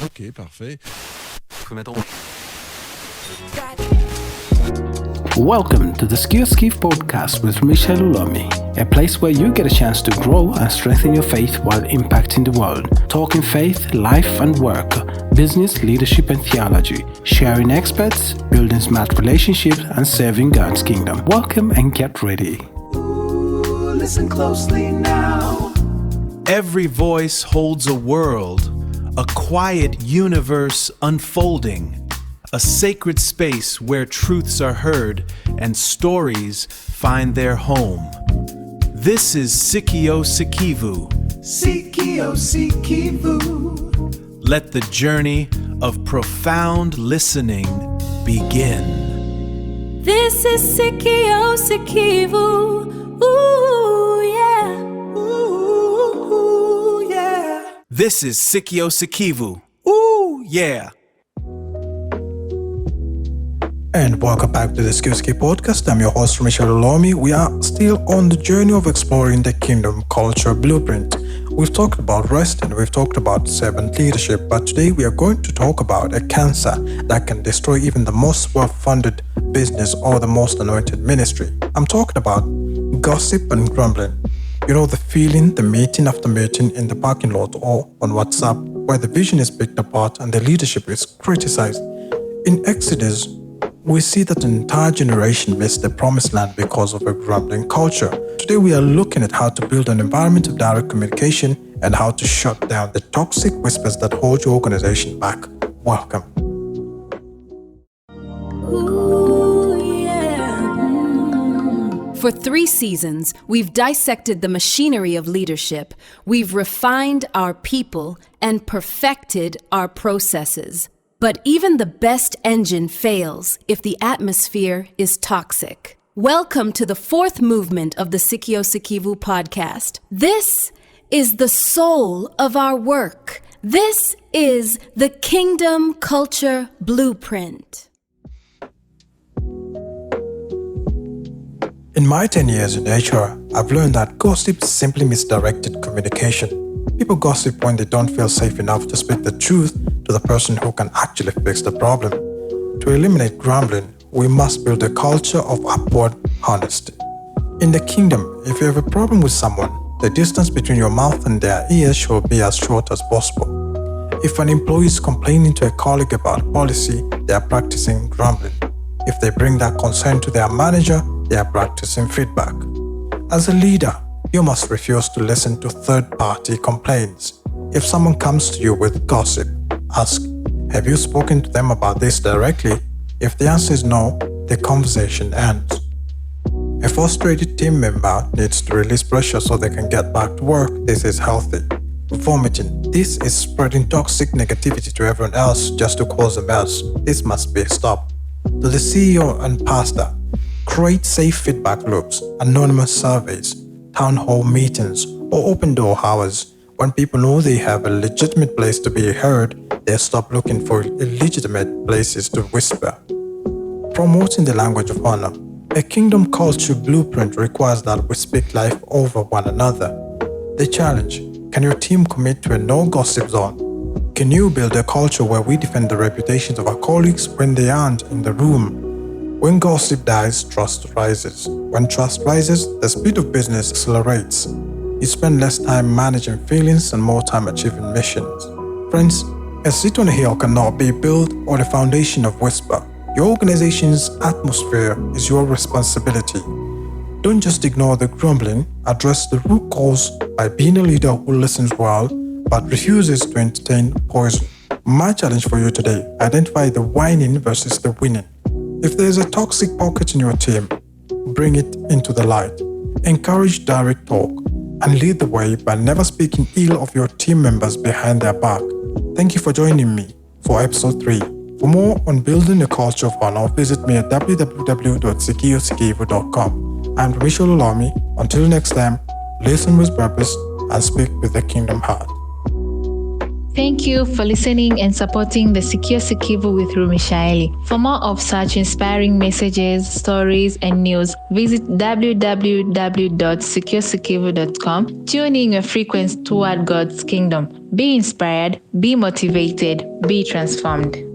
Ok, parfait. Welcome to the Skiff podcast with Rumishael Ulomi, a place where you get a chance to grow and strengthen your faith while impacting the world. Talking faith, life and work, business, leadership and theology, sharing experts, building smart relationships and serving God's kingdom. Welcome and get ready. Ooh, listen closely now. Every voice holds a world, a quiet universe unfolding, a sacred space where truths are heard and stories find their home. This is Sikio Sikivu. Sikio Sikivu. Let the journey of profound listening begin. This is Sikio Sikivu. Ooh, yeah. Ooh, yeah. This is Sikio Sikivu. Ooh, yeah. And welcome back to the Skiff podcast. I'm your host, Rumishael Ulomi. We are still on the journey of exploring the kingdom culture blueprint. We've talked about rest and we've talked about servant leadership, but today we are going to talk about a cancer that can destroy even the most well-funded business or the most anointed ministry. I'm talking about gossip and grumbling. You know, the feeling, the meeting after meeting in the parking lot or on WhatsApp, where the vision is picked apart and the leadership is criticized. In Exodus, we see that an entire generation missed the promised land because of a grumbling culture. Today we are looking at how to build an environment of direct communication and how to shut down the toxic whispers that hold your organization back. Welcome. Ooh, yeah. For 3 seasons, we've dissected the machinery of leadership. We've refined our people and perfected our processes. But even the best engine fails if the atmosphere is toxic. Welcome to the 4th movement of the Sikio Sikivu podcast. This is the soul of our work. This is the Kingdom Culture Blueprint. In my 10 years in HR, I've learned that gossip is simply misdirected communication. People gossip when they don't feel safe enough to speak the truth to the person who can actually fix the problem. To eliminate grumbling, we must build a culture of upward honesty. In the kingdom, if you have a problem with someone, the distance between your mouth and their ears should be as short as possible. If an employee is complaining to a colleague about policy, they are practicing grumbling. If they bring that concern to their manager, they are practicing feedback. As a leader, you must refuse to listen to third-party complaints. If someone comes to you with gossip, ask, have you spoken to them about this directly? If the answer is no, the conversation ends. A frustrated team member needs to release pressure so they can get back to work. This is healthy. Vomiting. This is spreading toxic negativity to everyone else just to cause a mess. This must be stopped. To the CEO and pastor, create safe feedback loops, anonymous surveys, town hall meetings, or open door hours. When people know they have a legitimate place to be heard, they stop looking for illegitimate places to whisper. Promoting the language of honor. A kingdom culture blueprint requires that we speak life over one another. The challenge: can your team commit to a no gossip zone? Can you build a culture where we defend the reputations of our colleagues when they aren't in the room? When gossip dies, trust rises. When trust rises, the speed of business accelerates. You spend less time managing feelings and more time achieving missions. Friends, a city on a hill cannot be built on a foundation of whisper. Your organization's atmosphere is your responsibility. Don't just ignore the grumbling, address the root cause by being a leader who listens well but refuses to entertain poison. My challenge for you today: identify the whining versus the winning. If there's a toxic pocket in your team, bring it into the light. Encourage direct talk and lead the way by never speaking ill of your team members behind their back. Thank you for joining me for episode 3. For more on building a culture of honor, visit me at www.sikiosikivu.com. I'm Rumishael Ulomi. Until next time, listen with purpose and speak with the kingdom heart. Thank you for listening and supporting the Secure Sikivu with Rumishael. For more of such inspiring messages, stories, and news, visit www.securesikivu.com. Tune in your frequency toward God's kingdom. Be inspired, be motivated, be transformed.